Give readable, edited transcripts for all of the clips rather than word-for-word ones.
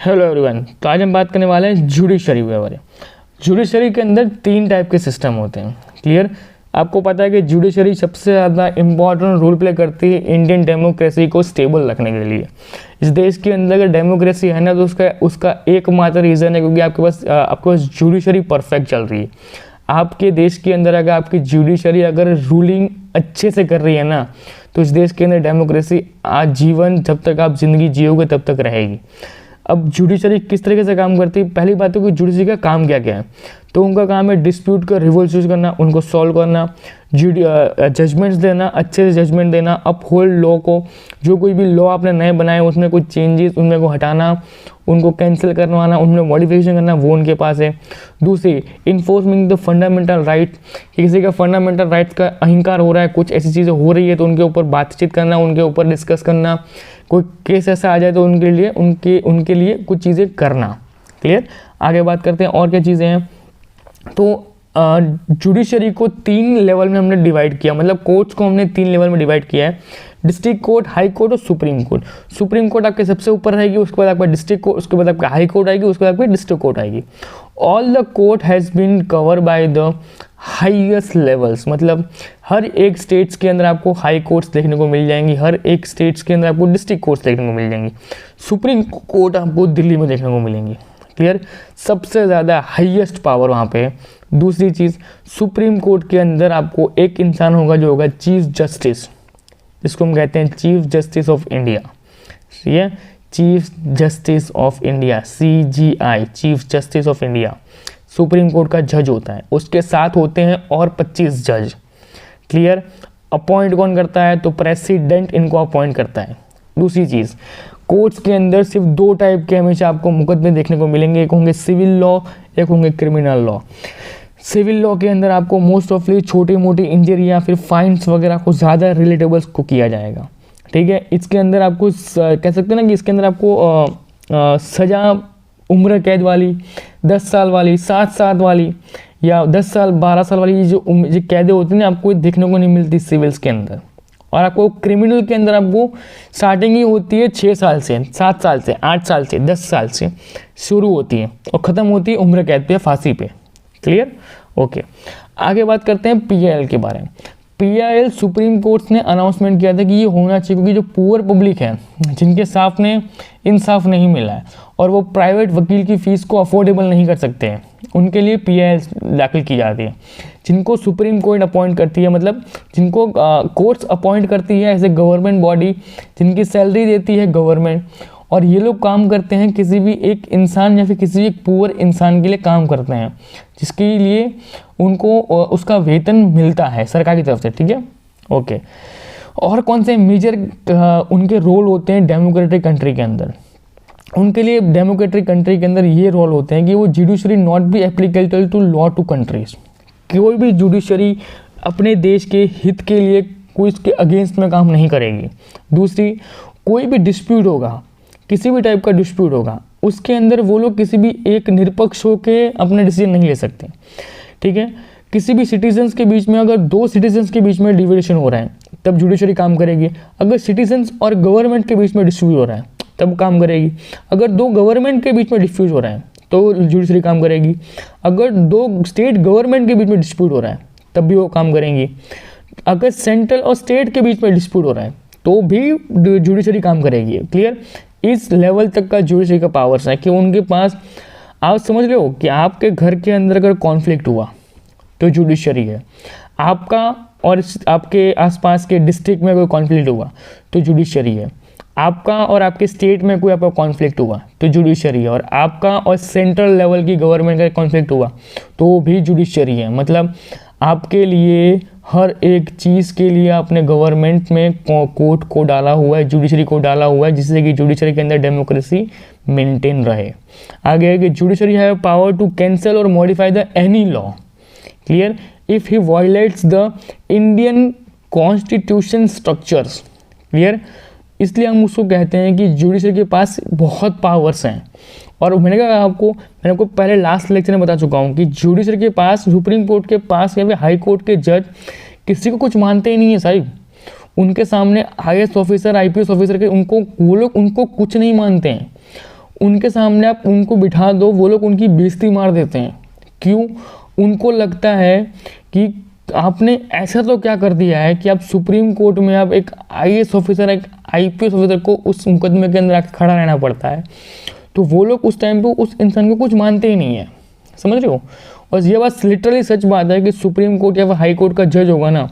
Hello everyone. तो आज हम बात करने वाले हैं जुडिशरी के बारे में। जुडिशरी के अंदर 3 टाइप के सिस्टम होते हैं। क्लियर? आपको पता है कि जुडिशरी सबसे ज़्यादा इम्पॉर्टेंट रोल प्ले करती है इंडियन डेमोक्रेसी को स्टेबल रखने के लिए। इस देश के अंदर अगर डेमोक्रेसी है ना तो उसका एकमात्र रीज़न है क्योंकि आपके पास जुडिशरी परफेक्ट चल रही है। आपके देश के अंदर अगर आपकी जुडिशरी अगर रूलिंग अच्छे से कर रही है ना तो इस देश के अंदर डेमोक्रेसी आजीवन जब तक आप ज़िंदगी जियोगे तब तक रहेगी। अब जुडिशरी किस तरीके से काम करती है? पहली बात है कि जुडिशरी का काम क्या क्या है। तो उनका काम है डिस्प्यूट का रिवोल्यूशन करना, उनको सॉल्व करना, जजमेंट्स देना, अच्छे से जजमेंट देना, अपहोल्ड लॉ को, जो कोई भी लॉ आपने नए बनाए उसमें कुछ चेंजेस उनमें को हटाना, उनको कैंसिल करवाना, उनमें मॉडिफिकेशन करना, वो उनके पास है। दूसरी, इन्फोर्समेंट द फंडामेंटल राइट, किसी का फंडामेंटल राइट्स का अहंकार हो रहा है, कुछ ऐसी चीज़ें हो रही है तो उनके ऊपर बातचीत करना, उनके ऊपर डिस्कस करना, कोई केस ऐसा आ जाए तो उनके लिए कुछ चीज़ें करना। क्लियर? आगे बात करते हैं और क्या चीज़ें हैं। तो जुडिशरी को 3 लेवल में हमने डिवाइड किया, मतलब कोर्ट्स को हमने 3 लेवल में डिवाइड किया है। डिस्ट्रिक्ट कोर्ट, हाई कोर्ट और सुप्रीम कोर्ट। सुप्रीम कोर्ट आपके सबसे ऊपर रहेगी, उसके बाद आपका डिस्ट्रिक्ट कोर्ट, उसके बाद आपका हाई कोर्ट आएगी, उसके बाद आपकी डिस्ट्रिक्ट कोर्ट आएगी। All the court has been cover by the highest levels, मतलब हर एक स्टेट्स के अंदर आपको हाई कोर्ट्स देखने को मिल जाएंगी, हर एक स्टेट्स के अंदर आपको डिस्ट्रिक्ट कोर्ट्स देखने को मिल जाएंगी। सुप्रीम कोर्ट आपको दिल्ली में देखने को मिलेंगी। क्लियर? सबसे ज़्यादा हाईएस्ट पावर वहाँ पे। दूसरी चीज़, सुप्रीम कोर्ट के अंदर आपको एक इंसान होगा जो होगा चीफ जस्टिस, जिसको हम कहते हैं चीफ जस्टिस ऑफ इंडिया। ये chief justice of India, CJI, chief justice of India supreme court का जज होता है। उसके साथ होते हैं और 25 जज। क्लियर? अपॉइंट कौन करता है? तो प्रेसिडेंट इनको अपॉइंट करता है। दूसरी चीज़, कोर्ट्स के अंदर सिर्फ 2 टाइप के हमेशा आपको मुकदमे देखने को मिलेंगे, एक होंगे सिविल लॉ, एक होंगे क्रिमिनल लॉ। सिविल लॉ के अंदर आपको मोस्ट ऑफली छोटी मोटी इंजरी या फिर फाइन्स वगैरह को ज़्यादा रिलेटेबल्स को किया जाएगा। ठीक है? इसके अंदर आपको कह सकते हैं ना कि इसके अंदर आपको सज़ा उम्र कैद वाली, 10 साल वाली, 7 साल वाली या 10 साल 12 साल वाली जो कैदें होती हैं ना आपको देखने को नहीं मिलती सिविल्स के अंदर। और आपको क्रिमिनल के अंदर आपको स्टार्टिंग ही होती है 6 साल से, 7 साल से, 8 साल से, 10 साल से शुरू होती है और ख़त्म होती है उम्र कैद पे, फांसी पे। क्लियर? ओके। आगे बात करते हैं PIL के बारे में। PIL सुप्रीम कोर्ट ने अनाउंसमेंट किया था कि ये होना चाहिए क्योंकि जो पुअर पब्लिक है, जिनके साथ ने इंसाफ नहीं मिला है और वो प्राइवेट वकील की फ़ीस को अफोर्डेबल नहीं कर सकते हैं, उनके लिए PIL दाखिल की जाती है। जिनको सुप्रीम कोर्ट अपॉइंट करती है, मतलब जिनको कोर्ट्स अपॉइंट करती है एज ए गवर्नमेंट बॉडी, जिनकी सैलरी देती है गवर्नमेंट, और ये लोग काम करते हैं किसी भी एक इंसान या फिर किसी भी एक पुअर इंसान के लिए काम करते हैं, जिसके लिए उनको उसका वेतन मिलता है सरकार की तरफ से। ठीक है? ओके। और कौन से मेजर उनके रोल होते हैं डेमोक्रेटिक कंट्री के अंदर? उनके लिए डेमोक्रेटिक कंट्री के अंदर ये रोल होते हैं कि वो judiciary not be applicable to law to countries. कोई भी जुडिशरी अपने देश के हित के लिए कोई इसके अगेंस्ट में काम नहीं करेगी। दूसरी, कोई भी डिस्प्यूट होगा, किसी भी टाइप का डिस्प्यूट होगा, उसके अंदर वो लोग किसी भी एक निरपक्ष होकर अपने डिसीजन नहीं ले सकते। ठीक है? किसी भी सिटीजन्स के बीच में अगर 2 सिटीजन्स के बीच में डिविएशन हो रहा है तब जुडिशरी काम करेगी। अगर सिटीजन्स और गवर्नमेंट के बीच में डिस्प्यूट हो रहा है तब काम करेगी। अगर 2 गवर्नमेंट के बीच में डिस्प्यूट हो रहा है तो जुडिशरी काम करेगी। अगर 2 स्टेट गवर्नमेंट के बीच में डिस्प्यूट हो रहा है तब भी वो काम करेंगी। अगर सेंट्रल और स्टेट के बीच में डिस्प्यूट हो रहा है तो भी जुडिशरी काम करेगी। क्लियर? इस लेवल तक का जुडिशरी का पावर्स है कि उनके पास, आप समझ रहे हो कि आपके घर के अंदर अगर कॉन्फ्लिक्ट हुआ तो जुडिशरी है, आपका और आपके आसपास के डिस्ट्रिक्ट में कोई कॉन्फ्लिक्ट हुआ तो जुडिशरी है, आपका और आपके स्टेट में कोई आपका कॉन्फ्लिक्ट हुआ तो जुडिशरी है, और आपका और सेंट्रल लेवल की गवर्नमेंट का कॉन्फ्लिक्ट हुआ तो भी जुडिशरी है। मतलब आपके लिए हर एक चीज़ के लिए आपने गवर्नमेंट में कोर्ट को डाला हुआ है, जुडिशरी को डाला हुआ है, जिससे कि जुडिशरी के अंदर डेमोक्रेसी मेंटेन रहे। आगे है कि judiciary have power to cancel और modify the any law. Clear? If he violates the Indian constitution structures. Clear? इसलिए हम उसको कहते हैं कि जुडिशरी के पास बहुत पावर्स हैं। और मैंने आपको पहले लास्ट लेक्चर में बता चुका हूँ कि जुडिशरी के पास, सुप्रीम कोर्ट के पास या फिर हाई कोर्ट के जज किसी को कुछ मानते ही नहीं है साहिब। उनके सामने IAS ऑफिसर, IPS ऑफिसर के वो लोग उनको कुछ नहीं मानते हैं। उनके सामने आप उनको बिठा दो, वो लोग उनकी बेइज्जती मार देते हैं। क्यों? उनको लगता है कि आपने ऐसा तो क्या कर दिया है कि आप सुप्रीम कोर्ट में आप एक IAS ऑफिसर, एक IPS ऑफिसर को उस मुकदमे के अंदर आके खड़ा रहना पड़ता है। तो वो लोग उस टाइम पे उस इंसान को कुछ मानते ही नहीं है, समझ रहे हो। और ये बात लिटरली सच बात है कि सुप्रीम कोर्ट या हाई कोर्ट का जज होगा ना,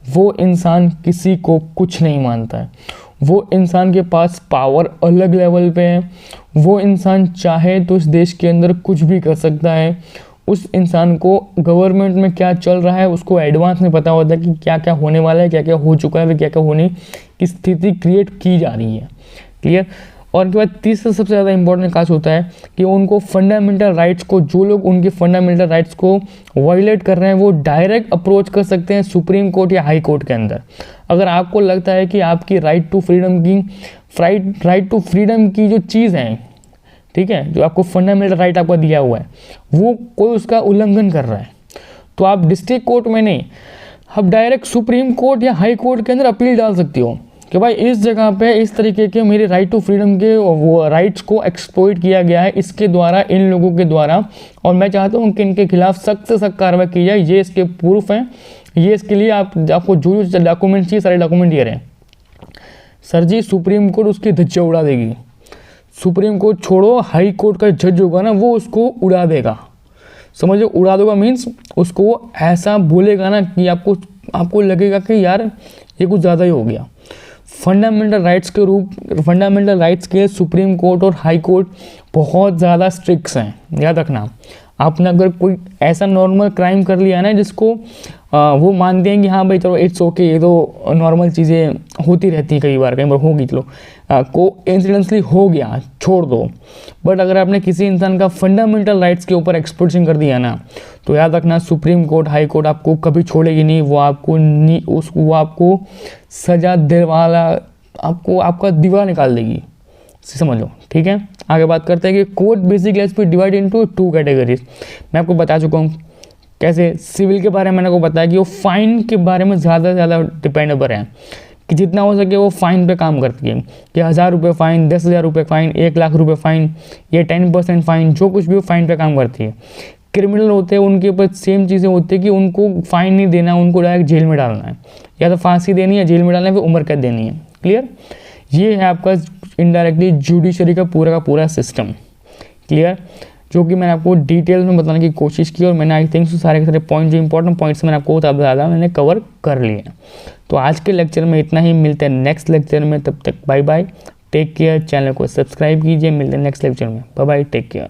वो इंसान किसी को कुछ नहीं मानता है। वो इंसान के पास पावर अलग लेवल पे है। वो इंसान चाहे तो इस देश के अंदर कुछ भी कर सकता है। उस इंसान को गवर्नमेंट में क्या चल रहा है उसको एडवांस में पता होता है कि क्या क्या होने वाला है, क्या क्या हो चुका है, क्या क्या होने की स्थिति क्रिएट की जा रही है। क्लियर। और उनके बाद तीसरा सबसे ज़्यादा इंपॉर्टेंट काज होता है कि उनको फंडामेंटल राइट्स को, जो लोग उनके फंडामेंटल राइट्स को वायलेट कर रहे हैं वो डायरेक्ट अप्रोच कर सकते हैं सुप्रीम कोर्ट या हाई कोर्ट के अंदर। अगर आपको लगता है कि आपकी राइट टू फ्रीडम की जो चीज़ है, ठीक है, जो आपको फंडामेंटल राइट आपको दिया हुआ है, वो कोई उसका उल्लंघन कर रहा है, तो आप डिस्ट्रिक्ट कोर्ट में नहीं, आप डायरेक्ट सुप्रीम कोर्ट या हाई कोर्ट के अंदर अपील डाल सकती हो कि भाई इस जगह पे इस तरीके के मेरे राइट टू फ्रीडम के वो राइट्स को एक्सप्लॉइट किया गया है इसके द्वारा, इन लोगों के द्वारा, और मैं चाहता हूँ कि इनके खिलाफ सख्त से सख्त कार्रवाई की जाए। ये इसके प्रूफ हैं, ये इसके लिए आपको जो जो डॉक्यूमेंट चाहिए सारे डॉक्यूमेंट ये रहे। सर जी सुप्रीम कोर्ट उसकी धज्जियाँ उड़ा देगी। सुप्रीम कोर्ट छोड़ो, हाई कोर्ट का जज होगा ना वो उसको उड़ा देगा। समझो, उड़ा देगा मीन्स उसको ऐसा बोलेगा ना कि आपको लगेगा कि यार ये कुछ ज़्यादा ही हो गया। फंडामेंटल राइट्स के सुप्रीम कोर्ट और हाई कोर्ट बहुत ज़्यादा स्ट्रिक्ट हैं, याद रखना। आपने अगर कोई ऐसा नॉर्मल क्राइम कर लिया ना जिसको वो मानते हैं कि हाँ भाई चलो इट्स ओके, ये तो नॉर्मल चीज़ें होती रहती हैं, कई बार होगी, चलो को इंसिडेंटली हो गया, छोड़ दो। बट अगर आपने किसी इंसान का फंडामेंटल राइट्स के ऊपर एक्सप्लोइटेशन कर दिया ना, तो याद रखना सुप्रीम कोर्ट हाई कोर्ट आपको कभी छोड़ेगी नहीं। वो आपको सजा दिलवाला, आपका दीवार निकाल देगी, समझ लो। ठीक है, आगे बात करते हैं कि court basically is divide into 2 categories. मैं आपको बता चुका हूँ कैसे। सिविल के बारे में मैंने आपको बताया कि वो फाइन के बारे में ज़्यादा से ज़्यादा डिपेंडेबल है, कि जितना हो सके वो फाइन पे काम करती है, कि 1000 रुपये फ़ाइन, 10,000 रुपये फ़ाइन, 1,00,000 रुपये फ़ाइन, या 10% फ़ाइन, जो कुछ भी वो फाइन पे काम करती है। क्रिमिनल होते हैं उनके ऊपर सेम चीज़ें होती है कि उनको फ़ाइन नहीं देना, उनको डायरेक्ट जेल में डालना है, या तो फांसी देनी है, जेल में डालना है, फिर उम्र कैद देनी है। क्लियर। ये है आपका इनडायरेक्टली जुडिशरी का पूरा सिस्टम। क्लियर, जो कि मैंने आपको डिटेल में बताने की कोशिश की, और मैंने आई थिंक सारे के सारे पॉइंट, जो इंपॉर्टेंट पॉइंट्स मैंने आपको ज़्यादा मैंने कवर कर लिए। तो आज के लेक्चर में इतना ही, मिलते हैं नेक्स्ट लेक्चर में, तब तक bye bye, take care. Channel को सब्सक्राइब कीजिए, मिलते हैं नेक्स्ट लेक्चर में, बाय बाय, टेक केयर।